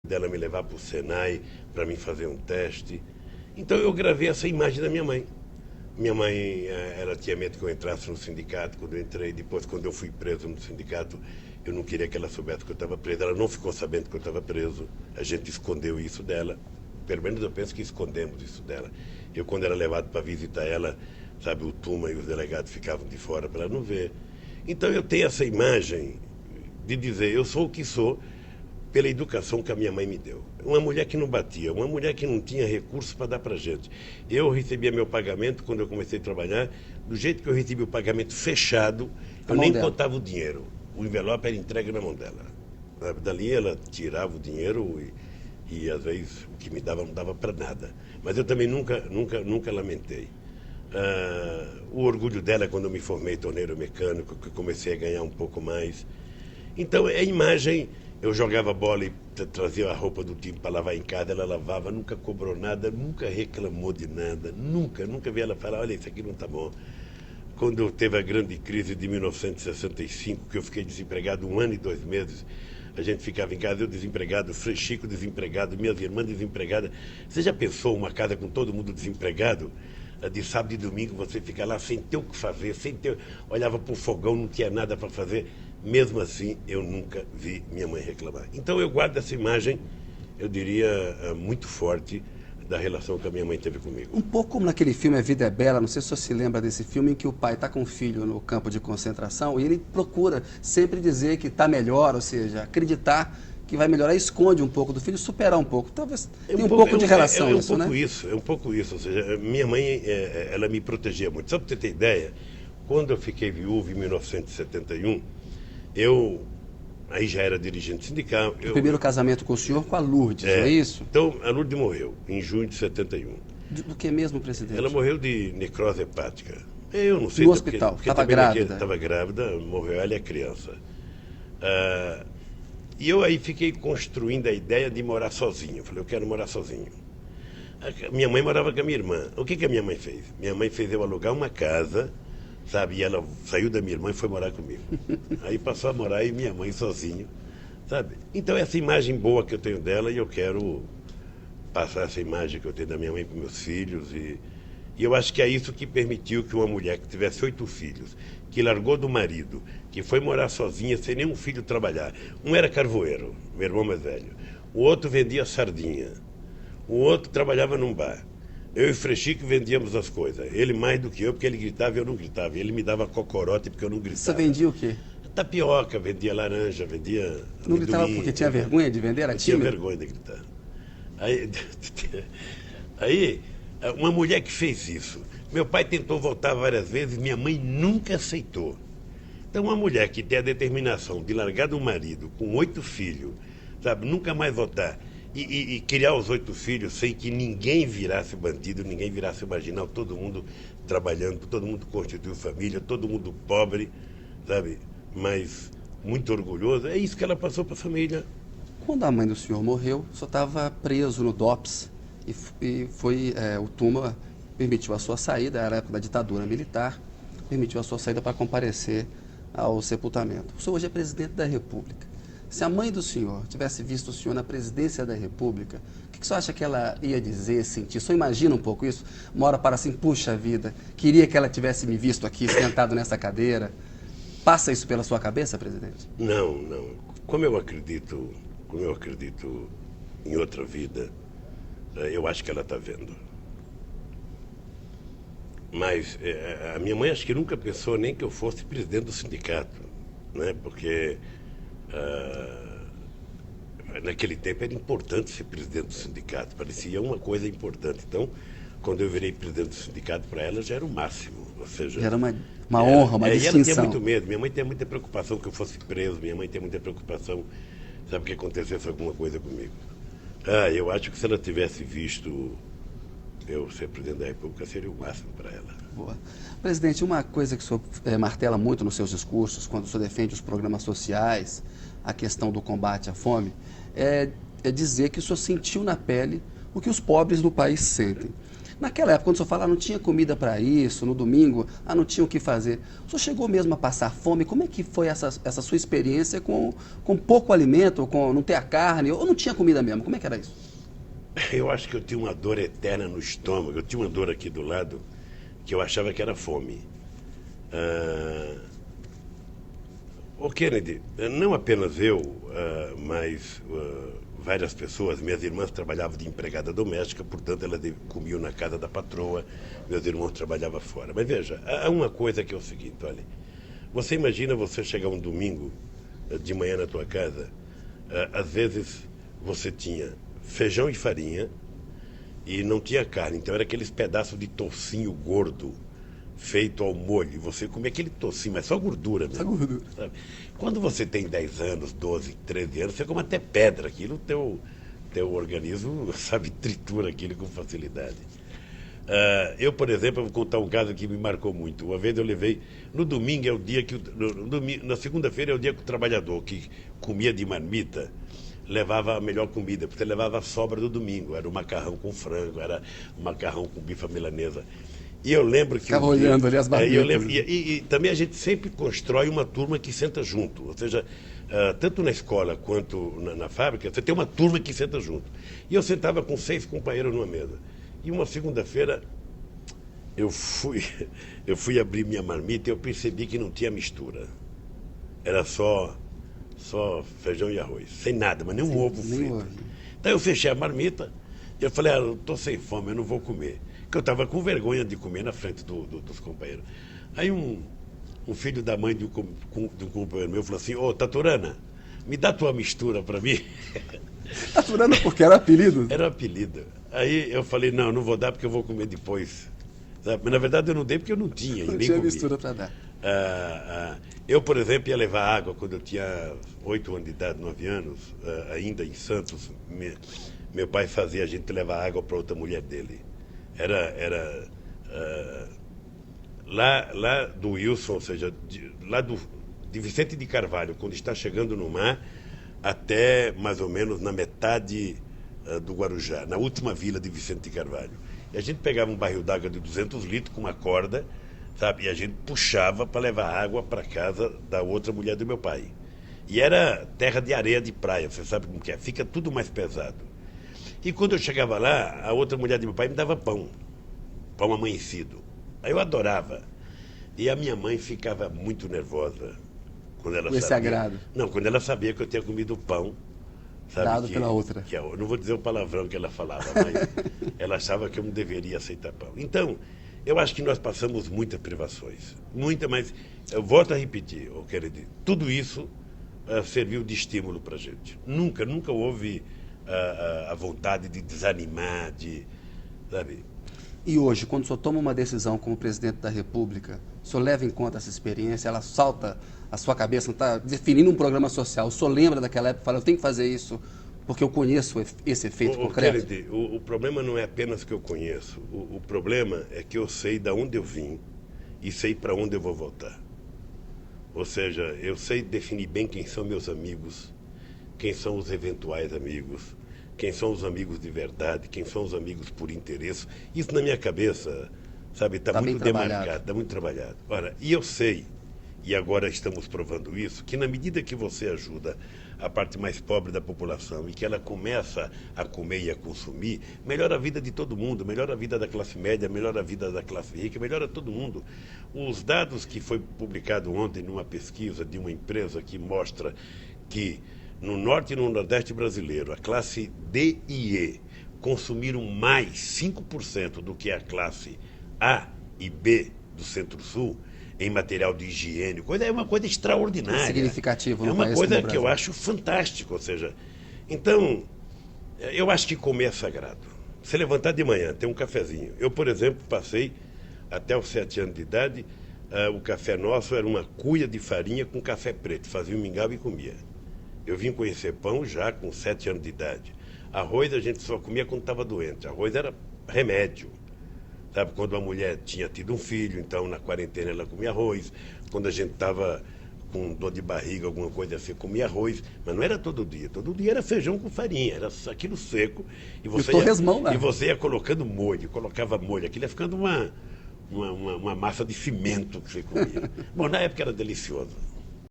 dela me levar para o Senai para mim fazer um teste. Então eu gravei essa imagem da minha mãe. Minha mãe, ela tinha medo que eu entrasse no sindicato quando eu entrei. Depois, quando eu fui preso no sindicato, eu não queria que ela soubesse que eu estava preso. Ela não ficou sabendo que eu estava preso. A gente escondeu isso dela. Pelo menos eu penso que escondemos isso dela. Eu, quando era levado para visitar ela, sabe, o Tuma e os delegados ficavam de fora para ela não ver. Então eu tenho essa imagem de dizer, eu sou o que sou pela educação que a minha mãe me deu. Uma mulher que não batia, uma mulher que não tinha recursos para dar para gente. Eu recebia meu pagamento, quando eu comecei a trabalhar, do jeito que eu recebi o pagamento fechado, eu nem contava o dinheiro. O envelope era entregue na mão dela. Dali ela tirava o dinheiro e às vezes o que me dava não dava para nada. Mas eu também nunca lamentei. O orgulho dela é quando eu me formei torneiro mecânico, que eu comecei a ganhar um pouco mais. Então, a imagem, eu jogava bola e trazia a roupa do time para lavar em casa, ela lavava, nunca cobrou nada, nunca reclamou de nada, nunca vi ela falar, olha, isso aqui não está bom. Quando teve a grande crise de 1965, que eu fiquei desempregado 1 ano e 2 meses, a gente ficava em casa, eu desempregado, Chico desempregado, minhas irmãs desempregadas. Você já pensou uma casa com todo mundo desempregado? De sábado e domingo você fica lá sem ter o que fazer, olhava para o fogão, não tinha nada para fazer. Mesmo assim, eu nunca vi minha mãe reclamar. Então eu guardo essa imagem, eu diria, muito forte da relação que a minha mãe teve comigo. Um pouco como naquele filme A Vida é Bela, não sei se você se lembra desse filme, em que o pai está com o filho no campo de concentração e ele procura sempre dizer que está melhor, ou seja, acreditar que vai melhorar, esconde um pouco do filho, superar um pouco. Talvez tenha um pouco de relação isso, né? É um pouco isso. Ou seja, minha mãe, ela me protegia muito. Só para você ter ideia, quando eu fiquei viúvo em 1971, aí já era dirigente sindical. O primeiro casamento com o senhor com a Lourdes, não é isso? Então, a Lourdes morreu em junho de 71. Do que mesmo, presidente? Ela morreu de necrose hepática. Eu não sei. No hospital, estava grávida. Estava grávida, morreu ela e a criança. E eu aí fiquei construindo a ideia de morar sozinho. Falei, eu quero morar sozinho. Minha mãe morava com a minha irmã. O que a minha mãe fez? Minha mãe fez eu alugar uma casa, sabe? E ela saiu da minha irmã e foi morar comigo. Aí passou a morar aí minha mãe sozinho, sabe? Então essa imagem boa que eu tenho dela, e eu quero passar essa imagem que eu tenho da minha mãe para meus filhos. E eu acho que é isso que permitiu que uma mulher que tivesse 8 filhos, que largou do marido, que foi morar sozinha, sem nenhum filho trabalhar. Um era carvoeiro, meu irmão mais velho. O outro vendia sardinha. O outro trabalhava num bar. Eu e Frechico vendíamos as coisas. Ele mais do que eu, porque ele gritava e eu não gritava. Ele me dava cocorote porque eu não gritava. Você vendia o quê? Tapioca, vendia laranja, vendia não gritava porque tinha vergonha de vender? Era tímido? Tinha vergonha de gritar. Aí, uma mulher que fez isso. Meu pai tentou voltar várias vezes, minha mãe nunca aceitou. Então, uma mulher que tem a determinação de largar do marido com 8 filhos, sabe, nunca mais voltar, e criar os 8 filhos sem que ninguém virasse bandido, ninguém virasse marginal, todo mundo trabalhando, todo mundo constituiu família, todo mundo pobre, sabe, mas muito orgulhoso. É isso que ela passou para a família. Quando a mãe do senhor morreu, o senhor estava preso no DOPS e o Tuma permitiu a sua saída, era a época da ditadura militar, permitiu a sua saída para comparecer ao sepultamento. O senhor hoje é presidente da República. Se a mãe do senhor tivesse visto o senhor na presidência da República, o que o senhor acha que ela ia dizer, sentir? O senhor imagina um pouco isso? Uma hora para assim, puxa vida, queria que ela tivesse me visto aqui, sentado nessa cadeira. Passa isso pela sua cabeça, presidente? Não. Como eu acredito em outra vida, eu acho que ela está vendo. Mas a minha mãe acho que nunca pensou nem que eu fosse presidente do sindicato, né? Porque naquele tempo era importante ser presidente do sindicato, parecia uma coisa importante. Então, quando eu virei presidente do sindicato, para ela já era o máximo. Ou seja, já era uma honra, uma distinção. E ela tinha muito medo. Minha mãe tem muita preocupação que eu fosse preso, minha mãe tem muita preocupação, sabe, que acontecesse alguma coisa comigo. Eu acho que se ela tivesse visto eu ser presidente da República, seria o máximo para ela. Boa. Presidente, uma coisa que o senhor martela muito nos seus discursos, quando o senhor defende os programas sociais, a questão do combate à fome, é dizer que o senhor sentiu na pele o que os pobres do país sentem. Naquela época, quando o senhor fala, não tinha comida para isso, no domingo, não tinha o que fazer. O senhor chegou mesmo a passar fome? Como é que foi essa sua experiência com pouco alimento, com não ter a carne, ou não tinha comida mesmo? Como é que era isso? Eu acho que eu tinha uma dor eterna no estômago. Eu tinha uma dor aqui do lado que eu achava que era fome. O Kennedy, não apenas eu, mas várias pessoas, minhas irmãs trabalhavam de empregada doméstica, portanto elas comiam na casa da patroa, meus irmãos trabalhavam fora. Mas veja, há uma coisa que é o seguinte, olha, você imagina você chegar um domingo de manhã na tua casa, às vezes você tinha feijão e farinha e não tinha carne, então era aqueles pedaços de toucinho gordo, feito ao molho. Você comia aquele tocinho, mas só gordura mesmo. Só gordura. Sabe? Quando você tem 10 anos, 12, 13 anos, você come até pedra. Aquilo, teu organismo, sabe, tritura aquilo com facilidade. Eu, por exemplo, vou contar um caso que me marcou muito. Uma vez eu levei... No domingo é o dia que... na segunda-feira é o dia que o trabalhador que comia de marmita levava a melhor comida, porque levava a sobra do domingo. Era o macarrão com frango, era o macarrão com bife à milanesa. E eu lembro que... Ficava olhando ali as marmitas. E também a gente sempre constrói uma turma que senta junto. Ou seja, tanto na escola quanto na fábrica, você tem uma turma que senta junto. E eu sentava com 6 companheiros numa mesa. E uma segunda-feira, eu fui abrir minha marmita e eu percebi que não tinha mistura. Era só feijão e arroz. Sem nada, mas nem um ovo frito. Então eu fechei a marmita e eu falei, eu estou sem fome, eu não vou comer. Porque eu estava com vergonha de comer na frente dos companheiros. Aí um filho da mãe de um companheiro meu falou assim, Taturana, me dá tua mistura para mim. Taturana porque era apelido? Era apelido. Aí eu falei, não vou dar porque eu vou comer depois. Sabe? Mas na verdade eu não dei porque eu não tinha. Não tinha mistura para dar. Eu, por exemplo, ia levar água quando eu tinha 8 anos de idade, 9 anos, ainda em Santos. Meu pai fazia a gente levar água para outra mulher dele. Lá do Wilson, ou seja, de Vicente de Carvalho, quando está chegando no mar, até mais ou menos na metade do Guarujá, na última vila de Vicente de Carvalho. E a gente pegava um barril d'água de 200 litros com uma corda, sabe? E a gente puxava para levar água para casa da outra mulher do meu pai. E era terra de areia de praia, você sabe como que é, fica tudo mais pesado. E quando eu chegava lá, a outra mulher do meu pai me dava pão amanhecido. Aí eu adorava. E a minha mãe ficava muito nervosa quando ela sabia. Esse agrado. Não, quando ela sabia que eu tinha comido pão, sabe, dado pela outra. Eu não vou dizer o palavrão que ela falava, mas ela achava que eu não deveria aceitar pão. Então, eu acho que nós passamos muitas privações. Mas eu volto a repetir, Kennedy, tudo isso serviu de estímulo para a gente. Nunca houve a vontade de desanimar, sabe? E hoje, quando o senhor toma uma decisão como presidente da República, o senhor leva em conta essa experiência, ela salta a sua cabeça, não está definindo um programa social, o senhor lembra daquela época e fala, eu tenho que fazer isso porque eu conheço esse efeito concreto? Kennedy, o problema não é apenas que eu conheço, o problema é que eu sei de onde eu vim e sei para onde eu vou voltar. Ou seja, eu sei definir bem quem são meus amigos, quem são os eventuais amigos, quem são os amigos de verdade, quem são os amigos por interesse. Isso na minha cabeça, sabe, está muito demarcado, está muito trabalhado. Ora, e eu sei, e agora estamos provando isso, que na medida que você ajuda a parte mais pobre da população e que ela começa a comer e a consumir, melhora a vida de todo mundo, melhora a vida da classe média, melhora a vida da classe rica, melhora todo mundo. Os dados que foi publicado ontem numa pesquisa de uma empresa que mostra que no norte e no nordeste brasileiro, a classe D e E consumiram mais 5% do que a classe A e B do Centro-Sul em material de higiene. É uma coisa extraordinária. Significativo. É uma coisa que eu acho fantástica. Ou seja, então, eu acho que comer é sagrado. Se levantar de manhã, ter um cafezinho. Eu, por exemplo, passei até os 7 anos de idade, o café nosso era uma cuia de farinha com café preto. Fazia um mingau e comia. Eu vim conhecer pão já com 7 anos de idade. Arroz a gente só comia quando estava doente. Arroz era remédio. Sabe, quando uma mulher tinha tido um filho, então na quarentena ela comia arroz. Quando a gente estava com dor de barriga, alguma coisa assim, comia arroz, mas não era todo dia era feijão com farinha, era aquilo seco, e você ia colocando molho, colocava molho, aquilo ia ficando uma massa de cimento que você comia. Bom, na época era delicioso.